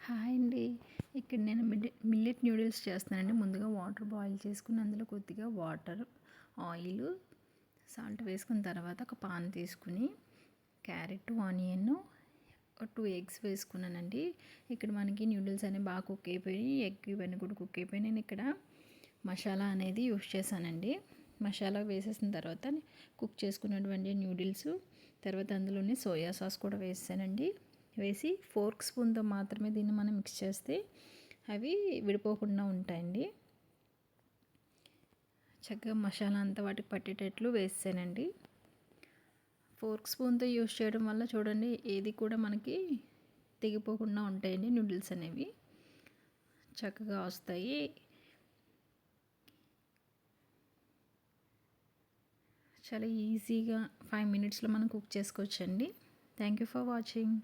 Hi అండి. ఇక్కడ నేను మిల్లెట్ న్యూడిల్స్ చేస్తున్నానండి. ముందుగా వాటర్ బాయిల్ చేసుకుని అందులో కొద్దిగా వాటర్, ఆయిల్, సాల్ట్ వేసుకున్న తర్వాత ఒక పాన్ తీసుకుని క్యారెట్, ఆనియన్, 2 ఎగ్స్ వేసుకున్నానండి. ఇక్కడ మనకి న్యూడిల్స్ అనేవి బాగా కుక్ అయిపోయి, ఎగ్ ఇవన్నీ కూడా కుక్ అయిపోయి నేను ఇక్కడ మసాలా అనేది యూస్ చేశానండి. మసాలా వేసేసిన తర్వాత కుక్ చేసుకున్నటువంటి న్యూడిల్స్, తర్వాత అందులోనే సోయా సాస్ కూడా వేసానండి. వేసి ఫోర్క్ స్పూన్తో మాత్రమే దీన్ని మనం మిక్స్ చేస్తే అవి విడిపోకుండా ఉంటాయండి. చక్కగా మసాలా అంతా వాటికి పట్టేటట్లు వేసానండి. ఫోర్క్ స్పూన్తో యూస్ చేయడం వల్ల చూడండి ఏది కూడా మనకి తెగిపోకుండా ఉంటాయండి. నూడిల్స్ అనేవి చక్కగా వస్తాయి. చాలా ఈజీగా 5 మినిట్స్లో మనం కుక్ చేసుకోవచ్చండి. Thank you for watching.